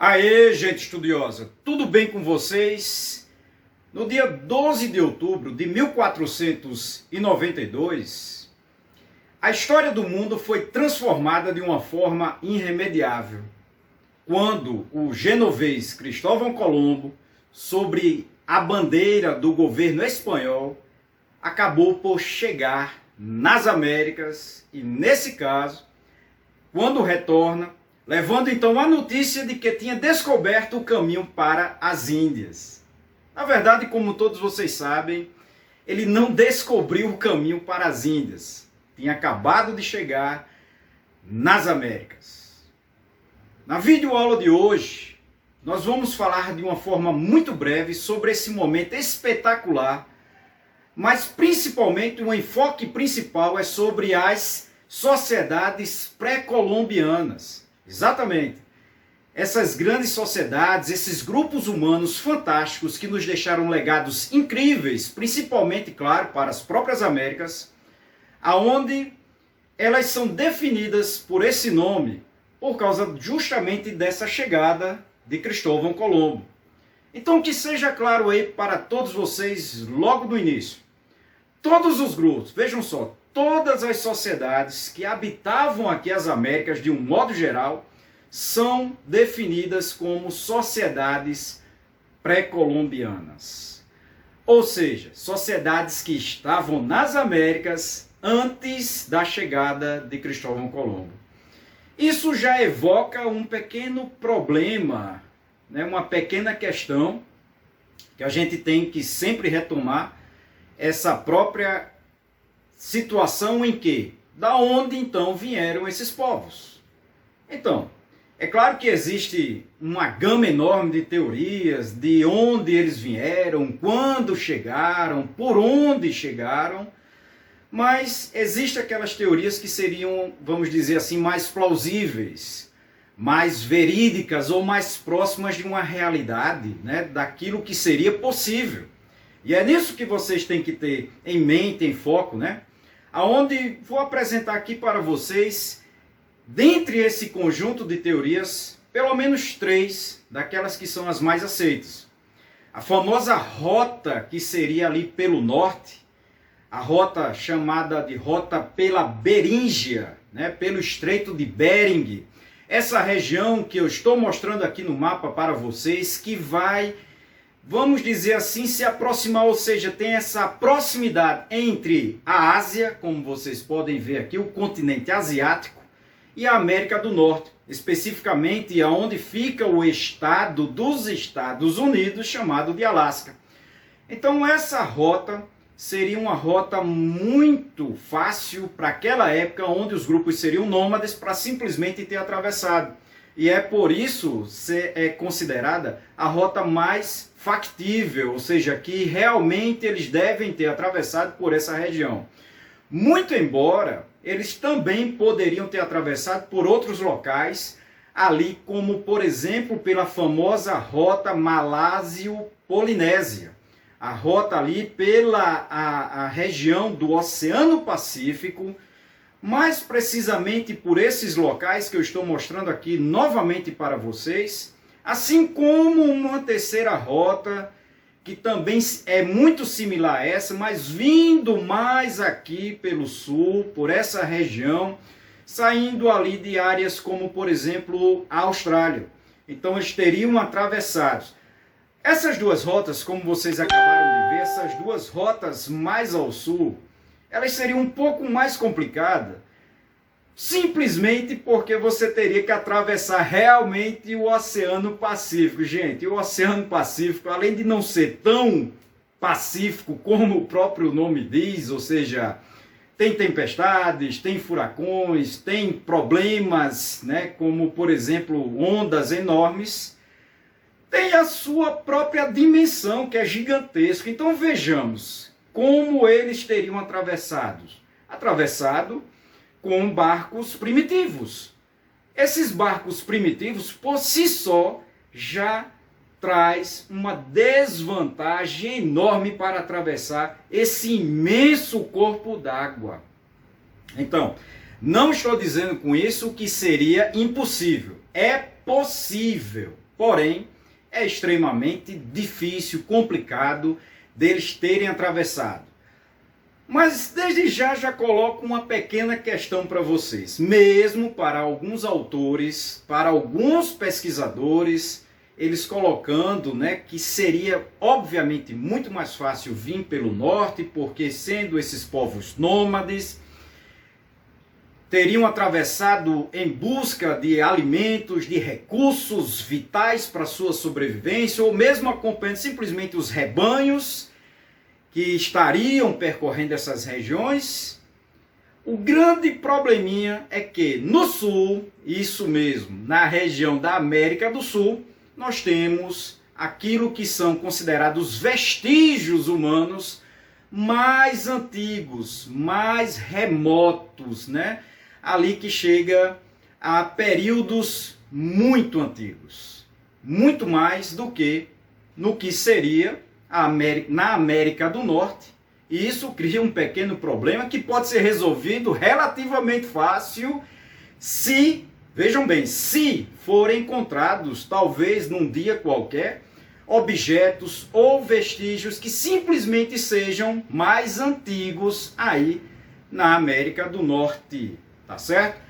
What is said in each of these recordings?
Aê, gente estudiosa, tudo bem com vocês? No dia 12 de outubro de 1492, a história do mundo foi transformada de uma forma irremediável, quando o genovês Cristóvão Colombo, sob a bandeira do governo espanhol, acabou por chegar nas Américas e, nesse caso, quando retorna, levando então a notícia de que tinha descoberto o caminho para as Índias. Na verdade, como todos vocês sabem, ele não descobriu o caminho para as Índias. Tinha acabado de chegar nas Américas. Na videoaula de hoje, nós vamos falar de uma forma muito breve sobre esse momento espetacular, mas principalmente o enfoque principal é sobre as sociedades pré-colombianas. Exatamente. Essas grandes sociedades, esses grupos humanos fantásticos que nos deixaram legados incríveis, principalmente, claro, para as próprias Américas, aonde elas são definidas por esse nome, por causa justamente dessa chegada de Cristóvão Colombo. Então, que seja claro aí para todos vocês logo no início. Todos os grupos, vejam só, todas as sociedades que habitavam aqui as Américas, de um modo geral, são definidas como sociedades pré-colombianas. Ou seja, sociedades que estavam nas Américas antes da chegada de Cristóvão Colombo. Isso já evoca um pequeno problema, né, uma pequena questão que a gente tem que sempre retomar, essa própria situação em que, da onde então vieram esses povos? Então, é claro que existe uma gama enorme de teorias de onde eles vieram, quando chegaram, por onde chegaram, mas existem aquelas teorias que seriam, vamos dizer assim, mais plausíveis, mais verídicas ou mais próximas de uma realidade, né, daquilo que seria possível. E é nisso que vocês têm que ter em mente, em foco, né? Aonde vou apresentar aqui para vocês, dentre esse conjunto de teorias, pelo menos 3 daquelas que são as mais aceitas. A famosa rota que seria ali pelo norte, a rota chamada de rota pela Beríngia, né? Pelo Estreito de Bering, essa região que eu estou mostrando aqui no mapa para vocês, que vai, vamos dizer assim, se aproximar, ou seja, tem essa proximidade entre a Ásia, como vocês podem ver aqui, o continente asiático, e a América do Norte, especificamente aonde fica o estado dos Estados Unidos, chamado de Alasca. Então essa rota seria uma rota muito fácil para aquela época, onde os grupos seriam nômades, para simplesmente ter atravessado. E é por isso é considerada a rota mais factível, ou seja, que realmente eles devem ter atravessado por essa região. Muito embora eles também poderiam ter atravessado por outros locais, ali como, por exemplo, pela famosa rota Malásio-Polinésia, a rota ali pela a região do Oceano Pacífico, mais precisamente por esses locais que eu estou mostrando aqui novamente para vocês, assim como uma terceira rota, que também é muito similar a essa, mas vindo mais aqui pelo sul, por essa região, saindo ali de áreas como, por exemplo, a Austrália. Então eles teriam atravessados. Essas duas rotas, como vocês acabaram de ver, essas duas rotas mais ao sul, elas seriam um pouco mais complicadas, simplesmente porque você teria que atravessar realmente o Oceano Pacífico. Gente, o Oceano Pacífico, além de não ser tão pacífico como o próprio nome diz, ou seja, tem tempestades, tem furacões, tem problemas, né, como, por exemplo, ondas enormes, tem a sua própria dimensão, que é gigantesca. Então vejamos como eles teriam atravessado com barcos primitivos. Esses barcos primitivos, por si só, já traz uma desvantagem enorme para atravessar esse imenso corpo d'água. Então, não estou dizendo com isso que seria impossível. É possível. Porém, é extremamente difícil, complicado deles terem atravessado. Mas desde já coloco uma pequena questão para vocês. Mesmo para alguns autores, para alguns pesquisadores, eles colocando, que seria obviamente muito mais fácil vir pelo norte, porque sendo esses povos nômades, teriam atravessado em busca de alimentos, de recursos vitais para sua sobrevivência, ou mesmo acompanhando simplesmente os rebanhos que estariam percorrendo essas regiões. O grande probleminha é que no sul, isso mesmo, na região da América do Sul, nós temos aquilo que são considerados vestígios humanos mais antigos, mais remotos, ali que chega a períodos muito antigos, muito mais do que no que seria na América do Norte, e isso cria um pequeno problema que pode ser resolvido relativamente fácil se, vejam bem, se forem encontrados, talvez num dia qualquer, objetos ou vestígios que simplesmente sejam mais antigos aí na América do Norte, tá certo?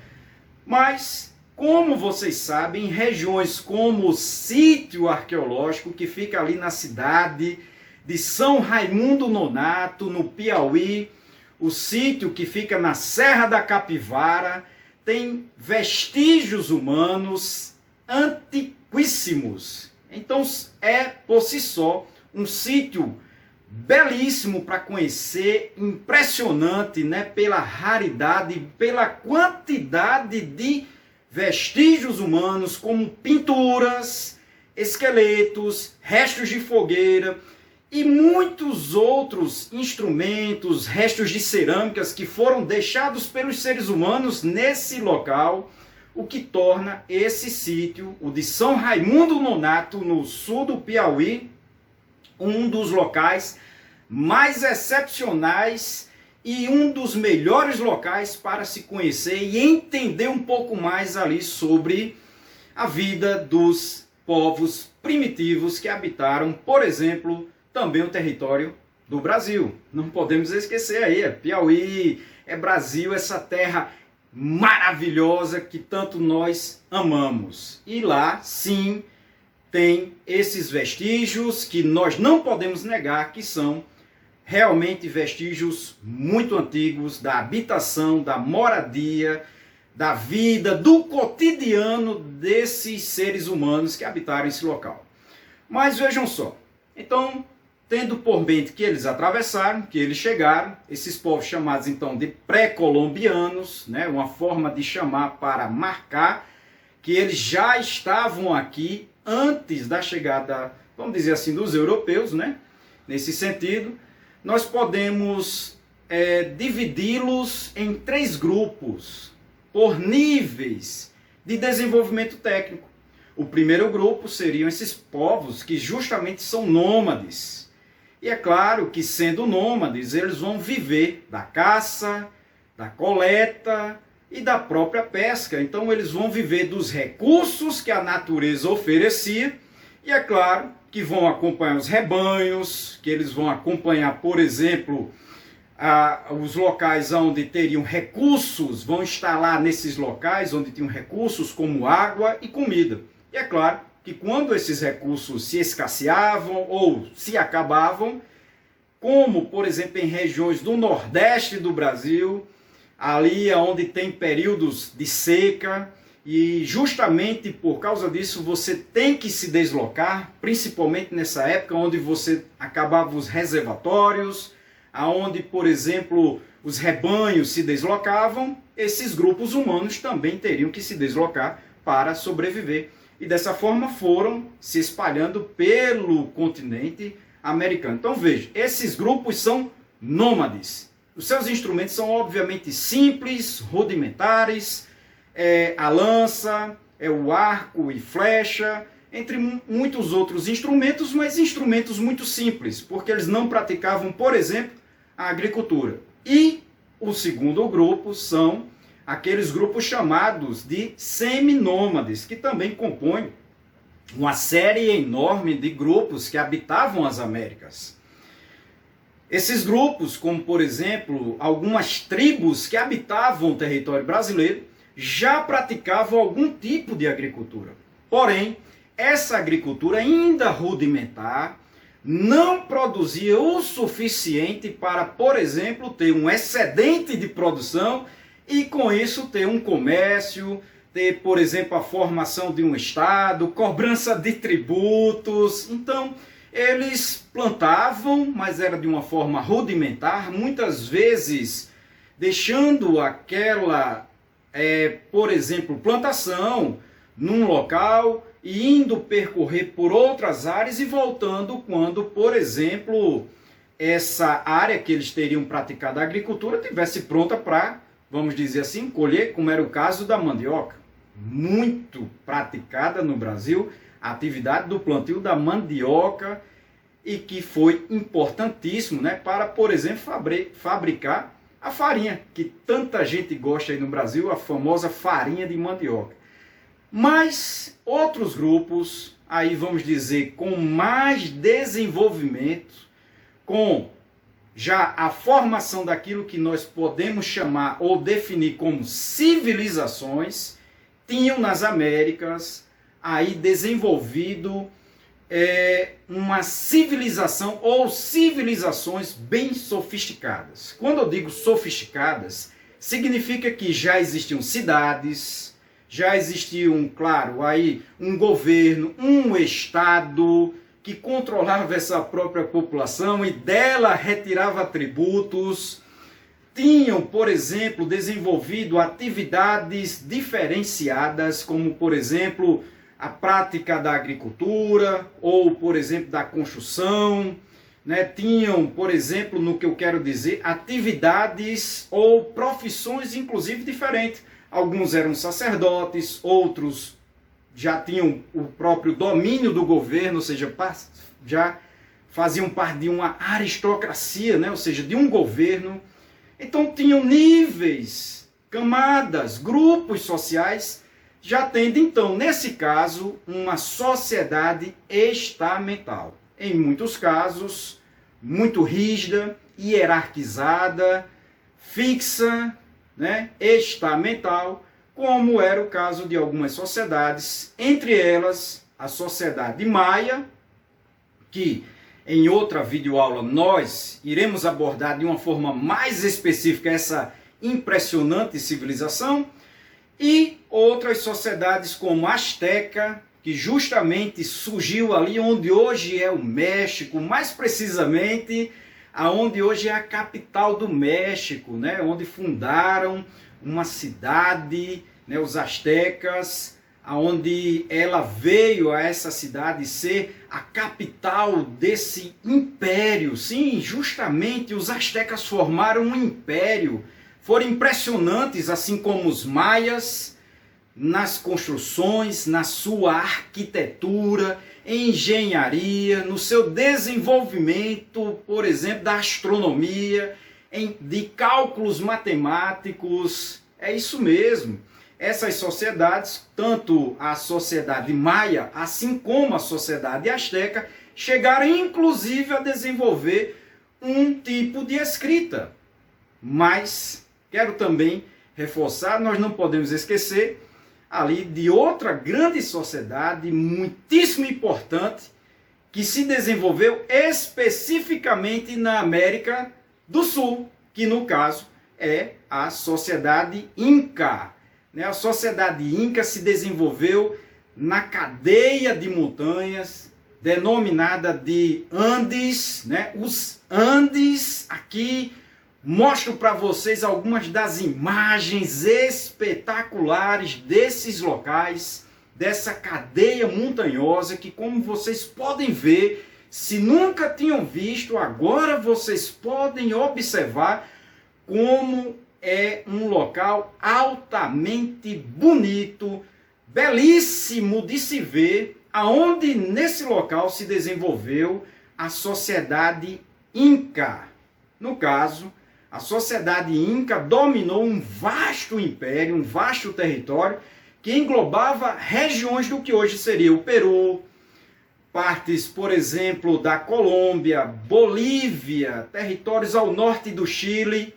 Mas, como vocês sabem, regiões como o sítio arqueológico que fica ali na cidade de São Raimundo Nonato, no Piauí, o sítio que fica na Serra da Capivara, tem vestígios humanos antiquíssimos. Então é por si só um sítio belíssimo para conhecer, impressionante, pela raridade, pela quantidade de vestígios humanos, como pinturas, esqueletos, restos de fogueira e muitos outros instrumentos, restos de cerâmicas que foram deixados pelos seres humanos nesse local, o que torna esse sítio, o de São Raimundo Nonato, no sul do Piauí, um dos locais mais excepcionais e um dos melhores locais para se conhecer e entender um pouco mais ali sobre a vida dos povos primitivos que habitaram, por exemplo, também o território do Brasil. Não podemos esquecer aí, Piauí, Brasil, essa terra maravilhosa que tanto nós amamos. E lá, sim, tem esses vestígios que nós não podemos negar que são realmente vestígios muito antigos da habitação, da moradia, da vida, do cotidiano desses seres humanos que habitaram esse local. Mas vejam só, então, tendo por mente que eles atravessaram, que eles chegaram, esses povos chamados então de pré-colombianos, uma forma de chamar para marcar que eles já estavam aqui antes da chegada, vamos dizer assim, dos europeus, nesse sentido, nós podemos dividi-los em 3 grupos, por níveis de desenvolvimento técnico. O primeiro grupo seriam esses povos que justamente são nômades. E é claro que, sendo nômades, eles vão viver da caça, da coleta e da própria pesca. Então, eles vão viver dos recursos que a natureza oferecia. E é claro que vão acompanhar os rebanhos, que eles vão acompanhar, por exemplo, os locais onde teriam recursos, vão estar lá nesses locais onde tinham recursos como água e comida. E é claro que quando esses recursos se escasseavam ou se acabavam, como, por exemplo, em regiões do Nordeste do Brasil, ali onde tem períodos de seca, e justamente por causa disso você tem que se deslocar, principalmente nessa época onde você acabava os reservatórios, aonde, por exemplo, os rebanhos se deslocavam, esses grupos humanos também teriam que se deslocar para sobreviver. E dessa forma foram se espalhando pelo continente americano. Então veja, esses grupos são nômades. Os seus instrumentos são obviamente simples, rudimentares, a lança, o arco e flecha, entre muitos outros instrumentos, mas instrumentos muito simples, porque eles não praticavam, por exemplo, a agricultura. E o segundo grupo são aqueles grupos chamados de seminômades, que também compõem uma série enorme de grupos que habitavam as Américas. Esses grupos, como por exemplo, algumas tribos que habitavam o território brasileiro, já praticavam algum tipo de agricultura. Porém, essa agricultura ainda rudimentar não produzia o suficiente para, por exemplo, ter um excedente de produção e com isso ter um comércio, ter, por exemplo, a formação de um estado, cobrança de tributos. Então, eles plantavam, mas era de uma forma rudimentar, muitas vezes deixando aquela, por exemplo, plantação num local e indo percorrer por outras áreas e voltando quando, por exemplo, essa área que eles teriam praticado a agricultura tivesse pronta para, vamos dizer assim, colher, como era o caso da mandioca. Muito praticada no Brasil, a atividade do plantio da mandioca, e que foi importantíssimo, né, para, por exemplo, fabricar a farinha, que tanta gente gosta aí no Brasil, a famosa farinha de mandioca. Mas outros grupos, aí vamos dizer, com mais desenvolvimento, com já a formação daquilo que nós podemos chamar ou definir como civilizações, tinham nas Américas aí desenvolvido uma civilização ou civilizações bem sofisticadas. Quando eu digo sofisticadas, significa que já existiam cidades, já existiam, claro, aí um governo, um estado que controlava essa própria população e dela retirava tributos. Tinham, por exemplo, desenvolvido atividades diferenciadas, como, por exemplo, a prática da agricultura ou, por exemplo, da construção, né? Tinham, por exemplo, no que eu quero dizer, atividades ou profissões, inclusive, diferentes. Alguns eram sacerdotes, outros já tinham o próprio domínio do governo, ou seja, já faziam parte de uma aristocracia, né? Ou seja, de um governo. Então tinham níveis, camadas, grupos sociais, já tendo então, nesse caso, uma sociedade estamental. Em muitos casos, muito rígida, hierarquizada, fixa, né? Estamental, como era o caso de algumas sociedades, entre elas a sociedade maia, que em outra videoaula nós iremos abordar de uma forma mais específica essa impressionante civilização, e outras sociedades como a Azteca, que justamente surgiu ali onde hoje é o México, mais precisamente aonde hoje é a capital do México, né? Onde fundaram uma cidade, né? Os astecas, aonde ela veio a essa cidade ser a capital desse império. Sim, justamente os astecas formaram um império, foram impressionantes, assim como os maias, nas construções, na sua arquitetura, engenharia, no seu desenvolvimento, por exemplo, da astronomia, de cálculos matemáticos. É isso mesmo. Essas sociedades, tanto a sociedade maia, assim como a sociedade asteca, chegaram inclusive a desenvolver um tipo de escrita. Mas quero também reforçar, nós não podemos esquecer ali de outra grande sociedade, muitíssimo importante, que se desenvolveu especificamente na América do Sul, que no caso é a sociedade Inca. A sociedade Inca se desenvolveu na cadeia de montanhas, denominada de Andes, né? Os Andes, aqui mostro para vocês algumas das imagens espetaculares desses locais, dessa cadeia montanhosa que, como vocês podem ver, se nunca tinham visto, agora vocês podem observar como é um local altamente bonito, belíssimo de se ver, aonde nesse local se desenvolveu a sociedade Inca. No caso, a sociedade Inca dominou um vasto império, um vasto território, que englobava regiões do que hoje seria o Peru, partes, por exemplo, da Colômbia, Bolívia, territórios ao norte do Chile.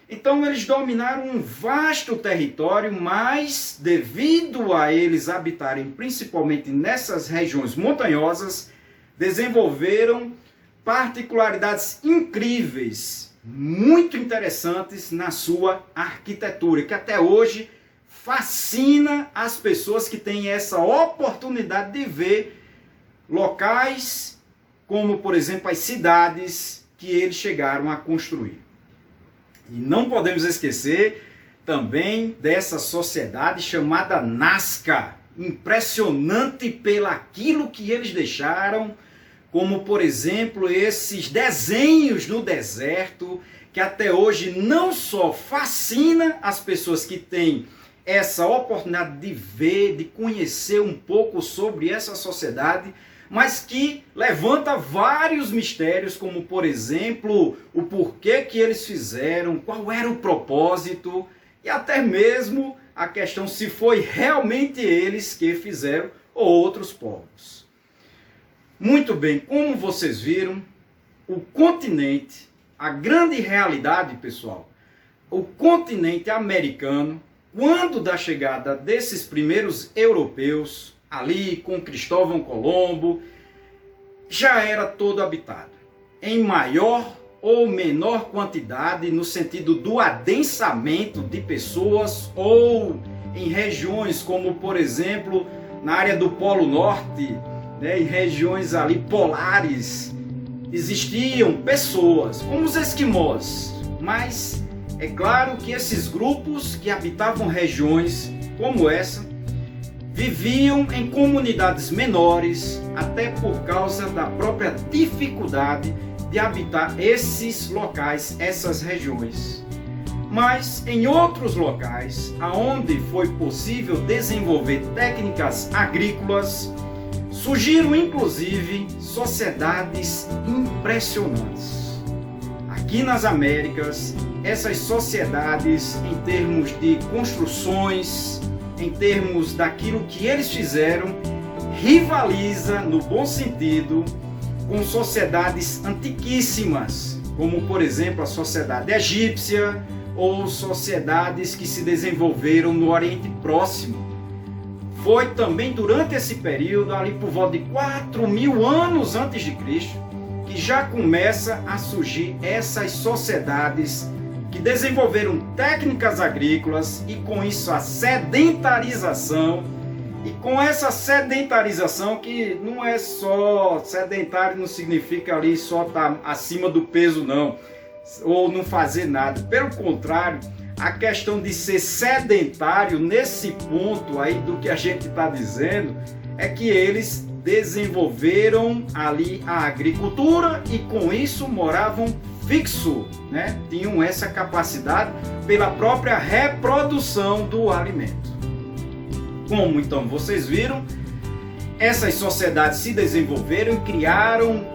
Então eles dominaram um vasto território, mas devido a eles habitarem principalmente nessas regiões montanhosas, desenvolveram particularidades incríveis, muito interessantes na sua arquitetura, que até hoje fascina as pessoas que têm essa oportunidade de ver locais como, por exemplo, as cidades que eles chegaram a construir. E não podemos esquecer também dessa sociedade chamada Nazca, impressionante pelo aquilo que eles deixaram, como, por exemplo, esses desenhos no deserto, que até hoje não só fascina as pessoas que têm essa oportunidade de ver, de conhecer um pouco sobre essa sociedade, mas que levanta vários mistérios, como, por exemplo, o porquê que eles fizeram, qual era o propósito, e até mesmo a questão se foi realmente eles que fizeram ou outros povos. Muito bem, como vocês viram, o continente, a grande realidade, pessoal, o continente americano, quando da chegada desses primeiros europeus, ali com Cristóvão Colombo, já era todo habitado, em maior ou menor quantidade, no sentido do adensamento de pessoas, ou em regiões como, por exemplo, na área do Polo Norte, né, em regiões ali polares, existiam pessoas, como os esquimós, mas é claro que esses grupos que habitavam regiões como essa, viviam em comunidades menores, até por causa da própria dificuldade de habitar esses locais, essas regiões. Mas em outros locais, aonde foi possível desenvolver técnicas agrícolas, surgiram inclusive sociedades impressionantes. Aqui nas Américas, essas sociedades, em termos de construções, em termos daquilo que eles fizeram, rivaliza, no bom sentido, com sociedades antiquíssimas, como, por exemplo, a sociedade egípcia ou sociedades que se desenvolveram no Oriente Próximo. Foi também durante esse período, ali por volta de 4.000 anos antes de Cristo, que já começa a surgir essas sociedades que desenvolveram técnicas agrícolas e com isso a sedentarização. E com essa sedentarização, que não é só sedentário, não significa ali só estar acima do peso não, ou não fazer nada. Pelo contrário, a questão de ser sedentário nesse ponto aí do que a gente está dizendo é que eles desenvolveram ali a agricultura e com isso moravam fixo, né? Tinham essa capacidade pela própria reprodução do alimento. Como então vocês viram, essas sociedades se desenvolveram e criaram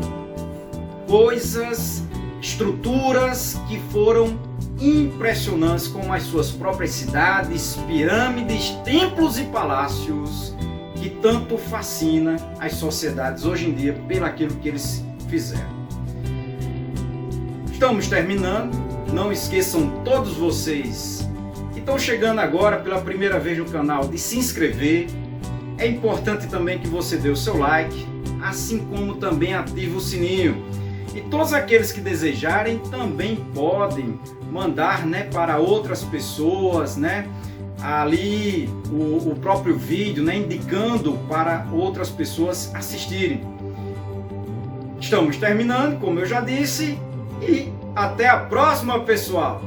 coisas, estruturas que foram impressionantes, como as suas próprias cidades, pirâmides, templos e palácios, que tanto fascina as sociedades hoje em dia pelo aquilo que eles fizeram. Estamos terminando. Não esqueçam todos vocês que estão chegando agora pela primeira vez no canal de se inscrever. É importante também que você dê o seu like, assim como também ative o sininho. E todos aqueles que desejarem também podem mandar, né, para outras pessoas, né, ali o próprio vídeo, né, indicando para outras pessoas assistirem. Estamos terminando, como eu já disse, e até a próxima, pessoal!